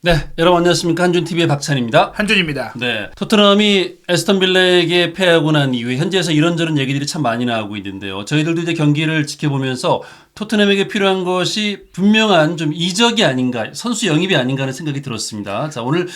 네, 여러분 안녕하십니까. 한준TV의 박찬입니다. 한준입니다. 네, 토트넘이 에스턴 빌라에게 패하고 난 이후에 현지에서 이런저런 얘기들이 참 많이 나오고 있는데요. 저희들도 이제 경기를 지켜보면서 토트넘에게 필요한 것이 분명한 좀 이적이 아닌가, 선수 영입이 아닌가 하는 생각이 들었습니다. 자, 오늘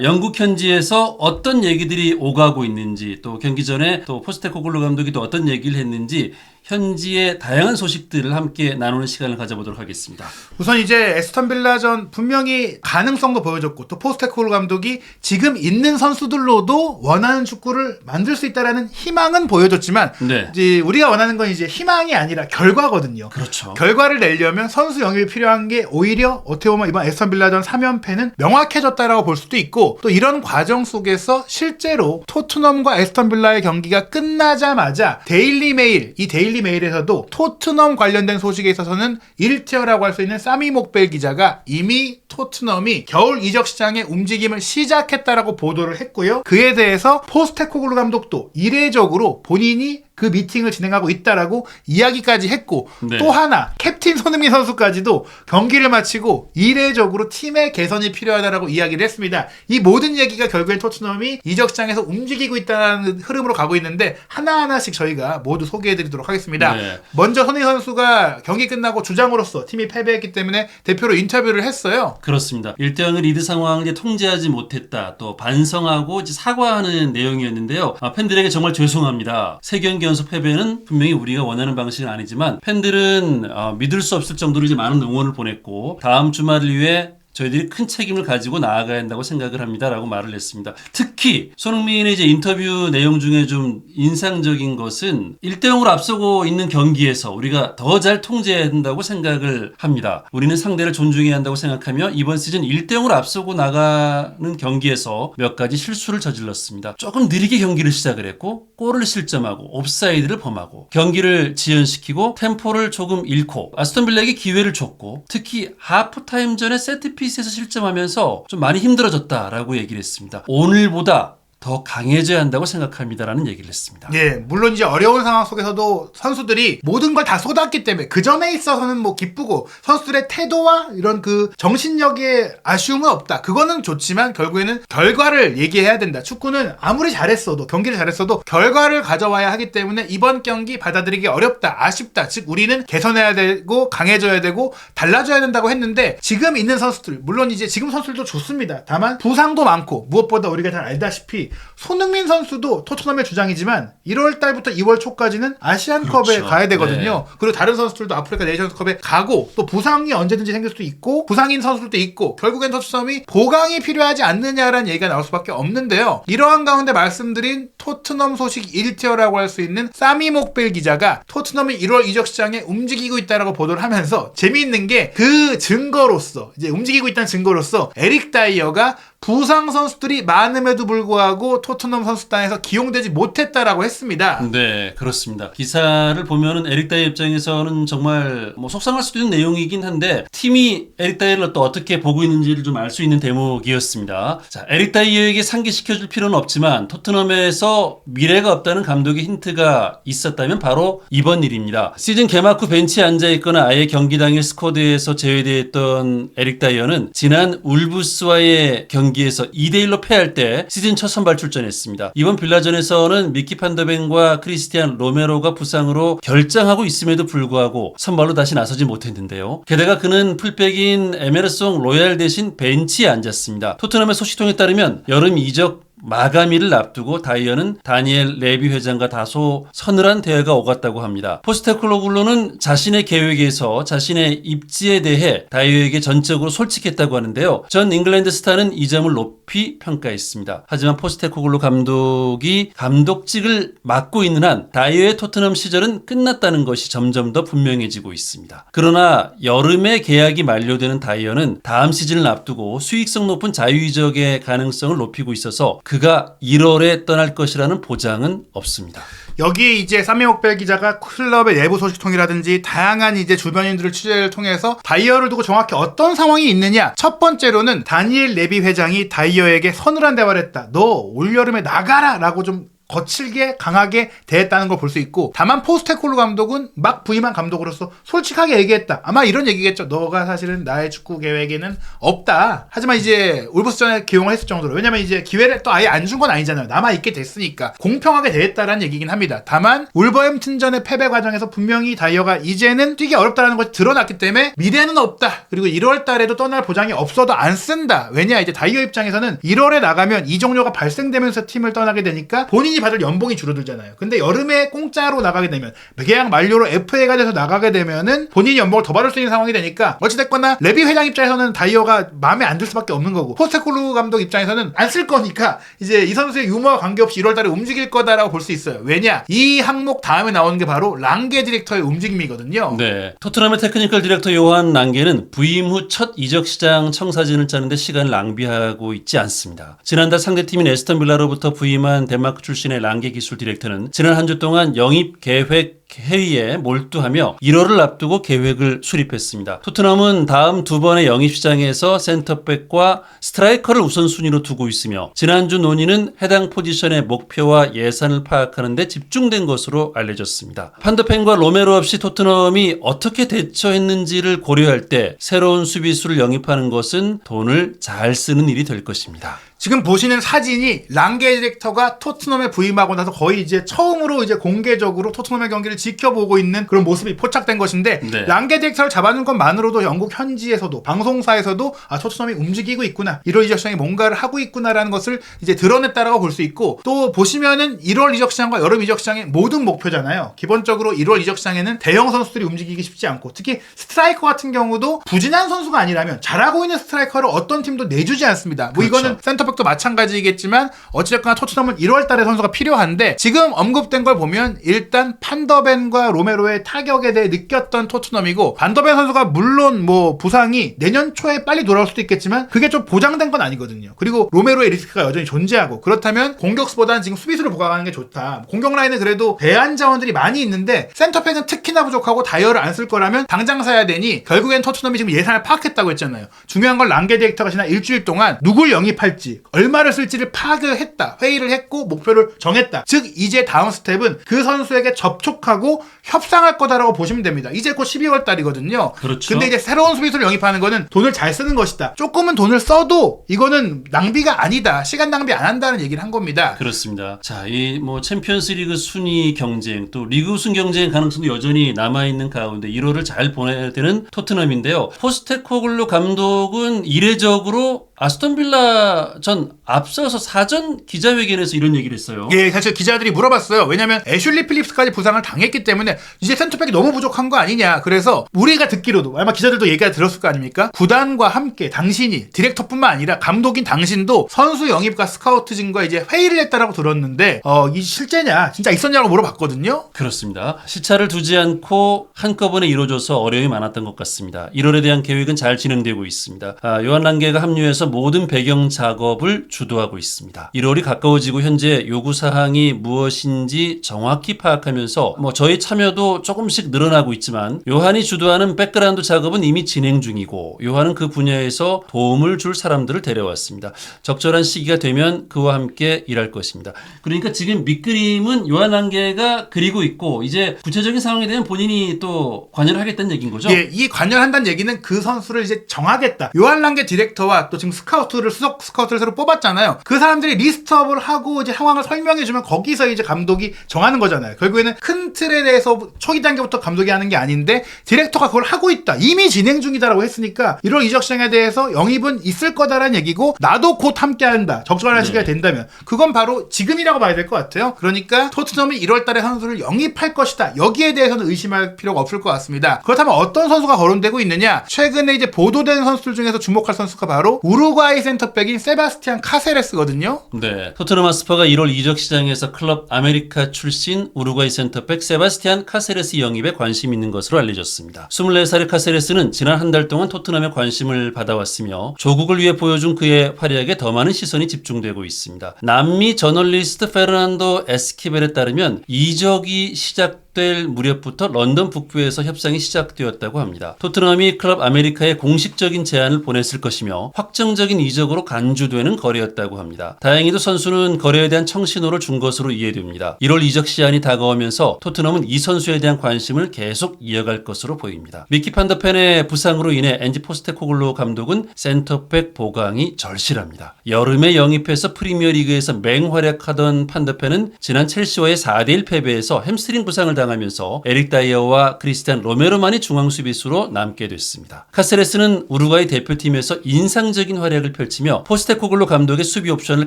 영국 현지에서 어떤 얘기들이 오가고 있는지, 또 경기 전에 또 포스테코글루 감독이 또 어떤 얘기를 했는지 현지의 다양한 소식들을 함께 나누는 시간을 가져보도록 하겠습니다. 우선 이제 에스턴 빌라전 분명히 가능성도 보여줬고, 또 포스테코글루 감독이 지금 있는 선수들로도 원하는 축구를 만들 수 있다라는 희망은 보여줬지만, 네. 이제 우리가 원하는 건 이제 희망이 아니라 결과거든요. 그렇죠. 결과를 내려면 선수 영입이 필요한 게 오히려 어떻게 보면 이번 에스턴 빌라전 3연패는 명확해졌다라고 볼 수도 있고, 또 이런 과정 속에서 실제로 토트넘과 에스턴 빌라의 경기가 끝나자마자 데일리 메일, 이 데일리 메일에서도 토트넘 관련된 소식에 있어서는 1티어라고 할 수 있는 사미 목벨 기자가 이미 토트넘이 겨울 이적 시장의 움직임을 시작했다라고 보도를 했고요. 그에 대해서 포스테코글루 감독도 이례적으로 본인이 그 미팅을 진행하고 있다라고 이야기까지 했고, 네. 또 하나 캡틴 손흥민 선수까지도 경기를 마치고 이례적으로 팀의 개선이 필요하다라고 이야기를 했습니다. 이 모든 얘기가 결국엔 토트넘이 이적 시장에서 움직이고 있다는 흐름으로 가고 있는데, 하나하나씩 저희가 모두 소개해드리도록 하겠습니다. 네. 먼저 손흥민 선수가 경기 끝나고 주장으로서 팀이 패배했기 때문에 대표로 인터뷰를 했어요. 그렇습니다. 1대0을 리드 상황을 이제 통제하지 못했다. 또 반성하고 이제 사과하는 내용이었는데요. 팬들에게 정말 죄송합니다. 3경기 연속 패배는 분명히 우리가 원하는 방식은 아니지만 팬들은 믿을 수 없을 정도로 이제 많은 응원을 보냈고, 다음 주말을 위해 저희들이 큰 책임을 가지고 나아가야 한다고 생각을 합니다라고 말을 했습니다. 특히 손흥민의 이제 인터뷰 내용 중에 좀 인상적인 것은 1대0으로 앞서고 있는 경기에서 우리가 더 잘 통제해야 한다고 생각을 합니다. 우리는 상대를 존중해야 한다고 생각하며 이번 시즌 1대0으로 앞서고 나가는 경기에서 몇 가지 실수를 저질렀습니다. 조금 느리게 경기를 시작을 했고, 골을 실점하고 옵사이드를 범하고 경기를 지연시키고 템포를 조금 잃고 아스톤 빌라에게 기회를 줬고, 특히 하프타임 전에 세트피스에서 실점하면서 좀 많이 힘들어졌다라고 얘기를 했습니다. 오늘보다 더 강해져야 한다고 생각합니다라는 얘기를 했습니다. 예, 물론 이제 어려운 상황 속에서도 선수들이 모든 걸 다 쏟았기 때문에 그 점에 있어서는 뭐 기쁘고, 선수들의 태도와 이런 그 정신력에 아쉬움은 없다. 그거는 좋지만 결국에는 결과를 얘기해야 된다. 축구는 아무리 잘했어도, 경기를 잘했어도 결과를 가져와야 하기 때문에 이번 경기 받아들이기 어렵다, 아쉽다. 즉 우리는 개선해야 되고 강해져야 되고 달라져야 된다고 했는데, 지금 있는 선수들, 물론 이제 지금 선수들도 좋습니다. 다만 부상도 많고, 무엇보다 우리가 잘 알다시피 손흥민 선수도 토트넘의 주장이지만 1월 달부터 2월 초까지는 아시안컵에 그렇죠. 가야 되거든요. 네. 그리고 다른 선수들도 아프리카 네이션스컵에 가고, 또 부상이 언제든지 생길 수도 있고, 부상인 선수들도 있고, 결국엔 토트넘이 보강이 필요하지 않느냐라는 얘기가 나올 수밖에 없는데요. 이러한 가운데 말씀드린 토트넘 소식 1티어라고 할 수 있는 사미 목벨 기자가 토트넘이 1월 이적 시장에 움직이고 있다라고 보도를 하면서, 재미있는 게 그 증거로서, 이제 움직이고 있다는 증거로서 에릭 다이어가 부상 선수들이 많음에도 불구하고 토트넘 선수단에서 기용되지 못했다라고 했습니다. 네, 그렇습니다. 기사를 보면은 에릭 다이어 입장에서는 정말 뭐 속상할 수도 있는 내용이긴 한데, 팀이 에릭 다이어를 또 어떻게 보고 있는지를 좀 알 수 있는 대목이었습니다. 자, 에릭 다이어에게 상기시켜줄 필요는 없지만 토트넘에서 미래가 없다는 감독의 힌트가 있었다면 바로 이번 일입니다. 시즌 개막 후 벤치에 앉아있거나 아예 경기 당일 스쿼드에서 제외되었던 에릭 다이어는 지난 울브스와의 경기에서 2대1로 패할 때 시즌 첫 선발 출전했습니다. 이번 빌라전에서는 미키 판더벤과 크리스티안 로메로가 부상으로 결장하고 있음에도 불구하고 선발로 다시 나서지 못했는데요. 게다가 그는 풀백인 에메르송 로얄 대신 벤치에 앉았습니다. 토트넘의 소식통에 따르면 여름 이적 마감일을 앞두고 다이어는 다니엘 레비 회장과 다소 서늘한 대화가 오갔다고 합니다. 포스테코글루는 자신의 계획에서 자신의 입지에 대해 다이어에게 전적으로 솔직했다고 하는데요. 전 잉글랜드 스타는 이 점을 높이 평가했습니다. 하지만 포스테코글루 감독이 감독직을 맡고 있는 한 다이어의 토트넘 시절은 끝났다는 것이 점점 더 분명해지고 있습니다. 그러나 여름에 계약이 만료되는 다이어는 다음 시즌을 앞두고 수익성 높은 자유이적의 가능성을 높이고 있어서 그가 1월에 떠날 것이라는 보장은 없습니다. 여기에 이제 사미 목벨 기자가 클럽의 내부 소식통이라든지 다양한 이제 주변인들을 취재를 통해서 다이어를 두고 정확히 어떤 상황이 있느냐. 첫 번째로는 다니엘 레비 회장이 다이어에게 서늘한 대화를 했다. 너 올여름에 나가라! 라고 좀 거칠게 강하게 대했다는 걸 볼 수 있고, 다만 포스테코글루 감독은 막 부임한 감독으로서 솔직하게 얘기했다. 아마 이런 얘기겠죠. 너가 사실은 나의 축구 계획에는 없다. 하지만 이제 울브스전에 기용을 했을 정도로, 왜냐면 이제 기회를 또 아예 안 준 건 아니잖아요. 남아있게 됐으니까 공평하게 대했다라는 얘기긴 합니다. 다만 울버햄튼전의 패배 과정에서 분명히 다이어가 이제는 뛰기 어렵다는 것이 드러났기 때문에 미래는 없다. 그리고 1월 달에도 떠날 보장이 없어도 안 쓴다. 왜냐, 이제 다이어 입장에서는 1월에 나가면 이적료가 발생되면서 팀을 떠나게 되니까 본인이 받을 연봉이 줄어들잖아요. 근데 여름에 공짜로 나가게 되면, 계약 만료로 FA가 돼서 나가게 되면은 본인이 연봉을 더 받을 수 있는 상황이 되니까, 어찌됐거나 레비 회장 입장에서는 다이어가 마음에 안 들 수밖에 없는 거고, 포스테코글루 감독 입장에서는 안 쓸 거니까 이제 이 선수의 유머와 관계없이 1월 달에 움직일 거다라고 볼 수 있어요. 왜냐, 이 항목 다음에 나오는 게 바로 랑게 디렉터의 움직임이거든요. 네. 토트넘의 테크니컬 디렉터 요한 랑게는 부임 후 첫 이적 시장 청사진을 짜는데 시간을 낭비하고 있지 않습니다. 지난달 상대팀인 에스턴 빌라로부터 부임한 덴마크 출신의 랑게 기술 디렉터는 지난 한 주 동안 영입 계획 회의에 몰두하며 1월을 앞두고 계획을 수립했습니다. 토트넘은 다음 두 번의 영입 시장에서 센터백과 스트라이커를 우선순위로 두고 있으며, 지난주 논의는 해당 포지션의 목표와 예산을 파악하는 데 집중된 것으로 알려졌습니다. 판더펜과 로메로 없이 토트넘이 어떻게 대처했는지를 고려할 때 새로운 수비수를 영입하는 것은 돈을 잘 쓰는 일이 될 것입니다. 지금 보시는 사진이 랑게 디렉터가 토트넘에 부임하고 나서 거의 이제 처음으로 이제 공개적으로 토트넘의 경기를 지켜보고 있는 그런 모습이 포착된 것인데, 네. 랑게 디렉터를 잡아준 것만으로도 영국 현지에서도 방송사에서도 토트넘이 움직이고 있구나, 1월 이적 시장에 뭔가를 하고 있구나라는 것을 이제 드러냈다라고 볼 수 있고, 또 보시면은 1월 이적 시장과 여름 이적 시장의 모든 목표잖아요. 기본적으로 1월 이적 시장에는 대형 선수들이 움직이기 쉽지 않고, 특히 스트라이커 같은 경우도 부진한 선수가 아니라면 잘하고 있는 스트라이커를 어떤 팀도 내주지 않습니다. 뭐 그렇죠. 이거는 센터백도 마찬가지겠지만 어찌됐거나 토트넘은 1월 달에 선수가 필요한데, 지금 언급된 걸 보면 일단 판더벤과 로메로의 타격에 대해 느꼈던 토트넘이고, 판더벤 선수가 물론 뭐 부상이 내년 초에 빨리 돌아올 수도 있겠지만 그게 좀 보장된 건 아니거든요. 그리고 로메로의 리스크가 여전히 존재하고, 그렇다면 공격수보다는 지금 수비수를 보강하는 게 좋다. 공격 라인은 그래도 대안 자원들이 많이 있는데 센터백은 특히나 부족하고 다이어를 안 쓸 거라면 당장 사야 되니, 결국엔 토트넘이 지금 예산을 파악했다고 했잖아요. 중요한 건 랑게 디렉터가 지난 일주일 동안 누굴 영입할지, 얼마를 쓸지를 파악을 했다. 회의를 했고 목표를 정했다. 즉 이제 다음 스텝은 그 선수에게 접촉하고 협상할 거다라고 보시면 됩니다. 이제 곧 12월 달이거든요. 그렇죠. 근데 이제 새로운 수비수를 영입하는 거는 돈을 잘 쓰는 것이다. 조금은 돈을 써도 이거는 낭비가 아니다. 시간 낭비 안 한다는 얘기를 한 겁니다. 그렇습니다. 자, 이 뭐 챔피언스리그 순위 경쟁, 또 리그 우승 경쟁 가능성도 여전히 남아 있는 가운데 1월을 잘 보내야 되는 토트넘인데요. 포스테코글루 감독은 이례적으로 아스톤 빌라 전 앞서서 사전 기자회견에서 이런 얘기를 했어요. 예, 사실 기자들이 물어봤어요. 왜냐면 애슐리 필립스까지 부상을 당했기 때문에 이제 센터백이 너무 부족한 거 아니냐. 그래서 우리가 듣기로도, 아마 기자들도 얘기가 들었을 거 아닙니까? 구단과 함께 당신이, 디렉터뿐만 아니라 감독인 당신도 선수 영입과 스카우트진과 이제 회의를 했다라고 들었는데, 이 실제냐, 진짜 있었냐고 물어봤거든요. 그렇습니다. 시차를 두지 않고 한꺼번에 이루어져서 어려움이 많았던 것 같습니다. 1월에 대한 계획은 잘 진행되고 있습니다. 요한 랑게가 합류해서 모든 배경 작업을 주도하고 있습니다. 1월이 가까워지고 현재 요구사항이 무엇인지 정확히 파악하면서 저희 참여도 조금씩 늘어나고 있지만, 요한이 주도하는 백그라운드 작업은 이미 진행 중이고, 요한은 그 분야에서 도움을 줄 사람들을 데려왔습니다. 적절한 시기가 되면 그와 함께 일할 것입니다. 그러니까 지금 밑그림은 요한 랑게가 그리고 있고, 이제 구체적인 상황에 대한 본인이 또 관여를 하겠다는 얘기인 거죠? 예, 이 관여한다는 얘기는 그 선수를 이제 정하겠다. 요한 랑게 디렉터와 또 지금 수석 스카우트를 새로 뽑았잖아요. 그 사람들이 리스트업을 하고 이제 상황을 설명해주면 거기서 이제 감독이 정하는 거잖아요. 결국에는 큰 틀에 대해서 초기 단계부터 감독이 하는 게 아닌데, 디렉터가 그걸 하고 있다. 이미 진행 중이다라고 했으니까 1월 이적 시장에 대해서 영입은 있을 거다라는 얘기고, 나도 곧 함께한다. 적절한 시기가 된다면. 그건 바로 지금이라고 봐야 될 것 같아요. 그러니까 토트넘이 1월 달에 선수를 영입할 것이다. 여기에 대해서는 의심할 필요가 없을 것 같습니다. 그렇다면 어떤 선수가 거론되고 있느냐? 최근에 이제 보도된 선수들 중에서 주목할 선수가 바로 우루과이 센터백인 세바스티안 카세레스거든요. 네. 토트넘 하스퍼가 1월 이적 시장에서 클럽 아메리카 출신 우루과이 센터백 세바스티안 카세레스 영입에 관심이 있는 것으로 알려졌습니다. 24살의 카세레스는 지난 한 달 동안 토트넘의 관심을 받아왔으며, 조국을 위해 보여준 그의 활약에 더 많은 시선이 집중되고 있습니다. 남미 저널리스트 페르난도 에스키벨에 따르면 이적이 시작 시작될 무렵부터 런던 북부에서 협상이 시작되었다고 합니다. 토트넘이 클럽 아메리카에 공식적인 제안을 보냈을 것이며 확정적인 이적으로 간주되는 거래였다고 합니다. 다행히도 선수는 거래에 대한 청신호를 준 것으로 이해됩니다. 1월 이적 시한이 다가오면서 토트넘은 이 선수에 대한 관심을 계속 이어갈 것으로 보입니다. 미키 판더펜의 부상으로 인해 엔지 포스테코글루 감독은 센터백 보강이 절실합니다. 여름에 영입해서 프리미어리그에서 맹활약하던 판더펜은 지난 첼시와의 4대1 패배에서 햄스트링 부상을 당하면서 에릭 다이어와 크리스티안 로메로만이 중앙 수비수로 남게 됐습니다. 카세레스는 우루과이 대표팀에서 인상적인 활약을 펼치며 포스테코글루 감독의 수비 옵션을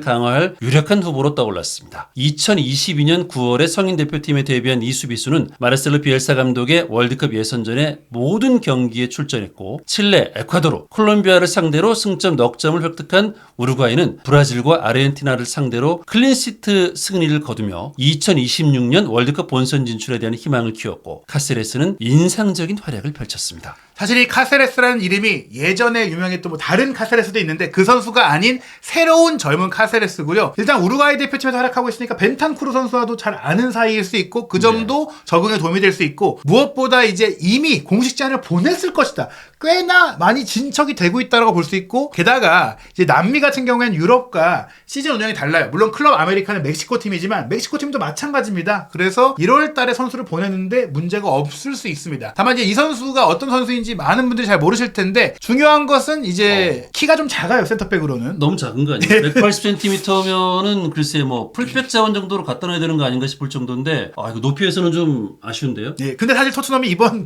강화할 유력한 후보로 떠올랐습니다. 2022년 9월에 성인 대표팀에 데뷔한 이 수비수는 마르셀로 비엘사 감독의 월드컵 예선전에 모든 경기에 출전했고 칠레, 에콰도르, 콜롬비아를 상대로 승점 넉 점을 획득한 우루과이는 브라질과 아르헨티나를 상대로 클린시트 승리를 거두며 2026년 월드컵 본선 진출에 대한 희망을 키웠고 카세레스는 인상적인 활약을 펼쳤습니다. 사실 이 카세레스라는 이름이 예전에 유명했던 뭐 다른 카세레스도 있는데 그 선수가 아닌 새로운 젊은 카세레스고요. 일단 우루과이 대표팀에서 활약하고 있으니까 벤탄쿠르 선수와도 잘 아는 사이일 수 있고 그 점도 적응에 도움이 될 수 있고 무엇보다 이제 이미 공식 제안을 보냈을 것이다. 꽤나 많이 진척이 되고 있다고 볼 수 있고 게다가 이제 남미 같은 경우에는 유럽과 시즌 운영이 달라요. 물론 클럽 아메리카는 멕시코 팀이지만 멕시코 팀도 마찬가지입니다. 그래서 1월 달에 선수를 보냈는데 문제가 없을 수 있습니다. 다만 이제 이 선수가 어떤 선수인지 많은 분들이 잘 모르실 텐데 중요한 것은 이제 키가 좀 작아요. 센터백으로는. 너무 작은 거 아니에요? 180cm면은 글쎄 뭐 풀백 자원 정도로 갖다 놔야 되는 거 아닌가 싶을 정도인데 이거 높이에서는 좀 아쉬운데요? 예, 근데 사실 토트넘이 이번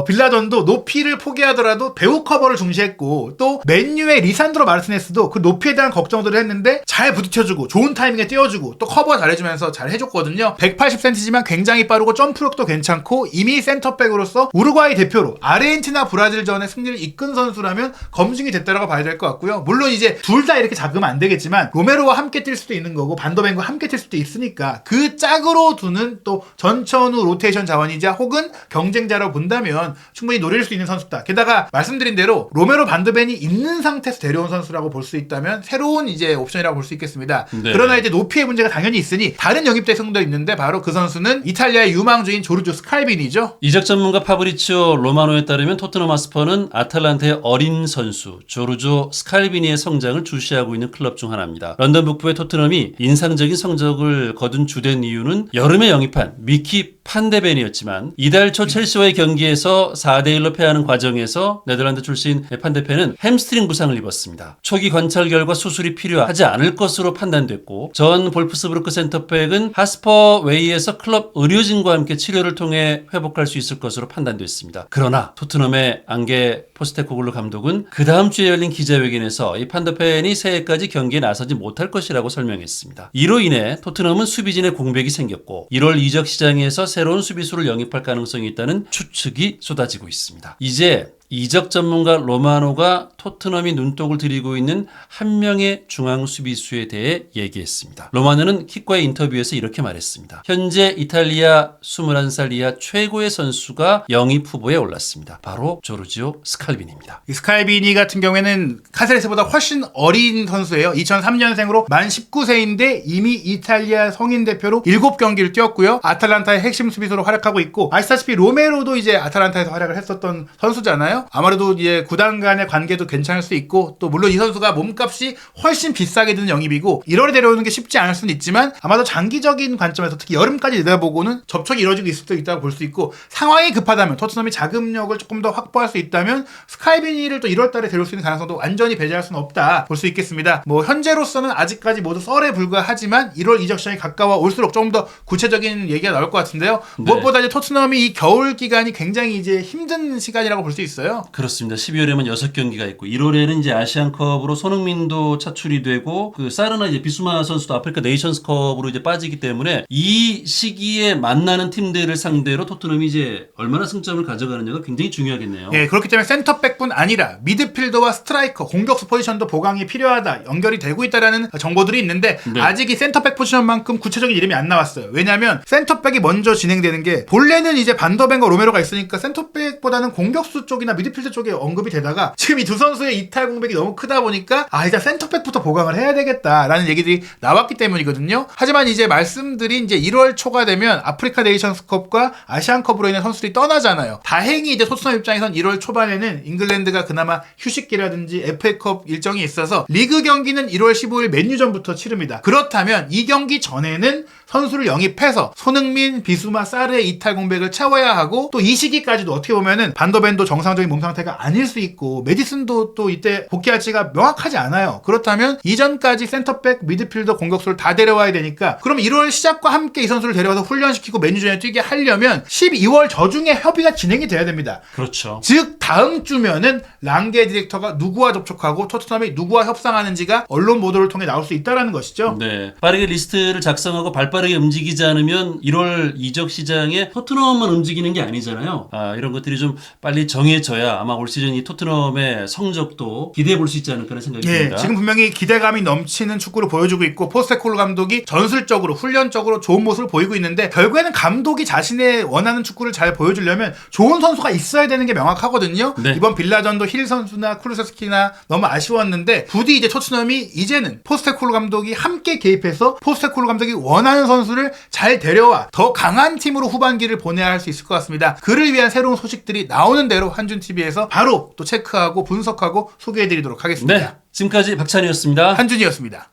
빌라던도 높이를 포기하더라도 배우 커버를 중시했고 또 맨유의 리산드로 마르티네스도 그 높이에 대한 걱정들을 했는데 잘 부딪혀주고 좋은 타이밍에 띄워주고 또 커버 잘해주면서 잘 해줬거든요. 180cm지만 굉장히 빠르고 점프력도 괜찮고 이미 센터백으로서 우루과이 대표로 아르헨티나 브라질전의 승리를 이끈 선수라면 검증이 됐다라고 봐야 될 것 같고요. 물론 이제 둘 다 이렇게 잡으면 안 되겠지만 로메로와 함께 뛸 수도 있는 거고 반더벤과 함께 뛸 수도 있으니까 그 짝으로 두는 또 전천후 로테이션 자원이자 혹은 경쟁자라고 본다면 충분히 노릴 수 있는 선수다. 게다가 말씀드린 대로 로메로 반더벤이 있는 상태에서 데려온 선수라고 볼 수 있다면 새로운 이제 옵션이라고 볼 수 있겠습니다. 네. 그러나 이제 높이의 문제가 당연히 있으니 다른 영입 대상도 있는데 바로 그 선수는 이탈리아의 유망주인 조르조 스칼빈이죠. 이적 전문가 파브리치오 로마노에 따르면 토트넘 하스퍼는 아탈란타의 어린 선수 조르조 스칼비니의 성장을 주시하고 있는 클럽 중 하나입니다. 런던 북부의 토트넘이 인상적인 성적을 거둔 주된 이유는 여름에 영입한 미키 판데벤이었지만 이달 초 첼시와의 경기에서 4대1로 패하는 과정에서 네덜란드 출신 판데펜은 햄스트링 부상을 입었습니다. 초기 관찰 결과 수술이 필요하지 않을 것으로 판단됐고 전 볼프스부르크 센터백은 하스퍼 웨이에서 클럽 의료진과 함께 치료를 통해 회복할 수 있을 것으로 판단됐습니다. 그러나 토트넘의 앙게 포스테코글루 감독은 그 다음 주에 열린 기자회견에서 이 판데펜이 새해까지 경기에 나서지 못할 것이라고 설명했습니다. 이로 인해 토트넘은 수비진의 공백이 생겼고 1월 이적 시장에서 새로운 수비수를 영입할 가능성이 있다는 추측이 쏟아지고 있습니다. 이제 이적 전문가 로마노가 토트넘이 눈독을 들이고 있는 한 명의 중앙 수비수에 대해 얘기했습니다. 로마노는 킥과의 인터뷰에서 이렇게 말했습니다. 현재 이탈리아 21살 이하 최고의 선수가 영입 후보에 올랐습니다. 바로 조르지오 스칼빈입니다. 이 스칼비니 같은 경우에는 카세레스보다 훨씬 어린 선수예요. 2003년생으로 만 19세인데 이미 이탈리아 성인 대표로 7경기를 뛰었고요. 아탈란타의 핵심 수비수로 활약하고 있고 아시다시피 로메로도 이제 아탈란타에서 활약을 했었던 선수잖아요. 아무래도 이제 구단 간의 관계도 괜찮을 수 있고 또 물론 이 선수가 몸값이 훨씬 비싸게 드는 영입이고 1월에 데려오는 게 쉽지 않을 수는 있지만 아마도 장기적인 관점에서 특히 여름까지 내다보고는 접촉이 이루어지고 있을 수도 있다고 볼 수 있고 상황이 급하다면 토트넘이 자금력을 조금 더 확보할 수 있다면 스칼비니를 또 1월 달에 데려올 수 있는 가능성도 완전히 배제할 수는 없다 볼 수 있겠습니다. 뭐 현재로서는 아직까지 모두 썰에 불과하지만 1월 이적 시장이 가까워 올수록 조금 더 구체적인 얘기가 나올 것 같은데요. 네. 무엇보다 이제 토트넘이 이 겨울 기간이 굉장히 이제 힘든 시간이라고 볼 수 있어요. 그렇습니다. 12월에만 6경기가 있고 1월에는 이제 아시안컵으로 손흥민도 차출이 되고 그 사르나 이제 비수마 선수도 아프리카 네이션스컵으로 이제 빠지기 때문에 이 시기에 만나는 팀들을 상대로 토트넘이 이제 얼마나 승점을 가져가느냐가 굉장히 중요하겠네요. 예, 그렇기 때문에 센터백뿐 아니라 미드필더와 스트라이커, 공격수 포지션도 보강이 필요하다, 연결이 되고 있다라는 정보들이 있는데 네. 아직 이 센터백 포지션만큼 구체적인 이름이 안 나왔어요. 왜냐하면 센터백이 먼저 진행되는 게 본래는 이제 반더벤과 로메로가 있으니까 센터백보다는 공격수 쪽이나 미드필더 쪽에 언급이 되다가 지금 이 두 선수의 이탈 공백이 너무 크다 보니까 일단 센터백부터 보강을 해야 되겠다라는 얘기들이 나왔기 때문이거든요. 하지만 이제 말씀드린 이제 1월 초가 되면 아프리카 네이션스컵과 아시안컵으로 인해 선수들이 떠나잖아요. 다행히 이제 토트넘 입장에선 1월 초반에는 잉글랜드가 그나마 휴식기라든지 FA컵 일정이 있어서 리그 경기는 1월 15일 맨유전부터 치릅니다. 그렇다면 이 경기 전에는 선수를 영입해서 손흥민, 비수마, 사르의 이탈 공백을 채워야 하고 또 이 시기까지도 어떻게 보면은 반더벤도 정상적인 몸 상태가 아닐 수 있고 메디슨도 또 이때 복귀할지가 명확하지 않아요. 그렇다면 이전까지 센터백, 미드필더, 공격수를 다 데려와야 되니까 그럼 1월 시작과 함께 이 선수를 데려와서 훈련시키고 맨유전에 뛰게 하려면 12월 저중에 협의가 진행이 돼야 됩니다. 그렇죠. 즉 다음 주면은 랑게 디렉터가 누구와 접촉하고 토트넘이 누구와 협상하는지가 언론 보도를 통해 나올 수 있다라는 것이죠. 네. 빠르게 리스트를 작성하고 발빠르게 움직이지 않으면 1월 이적 시장에 토트넘만 움직이는 게 아니잖아요. 이런 것들이 좀 빨리 정해져야 아마 올 시즌 이 토트넘의 성적도 기대해 볼 수 있지 않을까 하는 생각이 듭니다. 지금 분명히 기대감이 넘치는 축구를 보여주고 있고 포스테코글루 감독이 전술적으로 훈련적으로 좋은 모습을 보이고 있는데 결국에는 감독이 자신의 원하는 축구를 잘 보여주려면 좋은 선수가 있어야 되는 게 명확하거든요. 네. 이번 빌라전도 힐 선수나 쿠루세스키나 너무 아쉬웠는데 부디 이제 토트넘이 이제는 포스테코글루 감독이 함께 개입해서 포스테코글루 감독이 원하는 선수를 잘 데려와 더 강한 팀으로 후반기를 보내야 할 수 있을 것 같습니다. 그를 위한 새로운 소식들이 나오는 대로 한준TV에서 바로 또 체크하고 분석하고 소개해드리도록 하겠습니다. 네. 지금까지 박찬희였습니다. 한준이었습니다.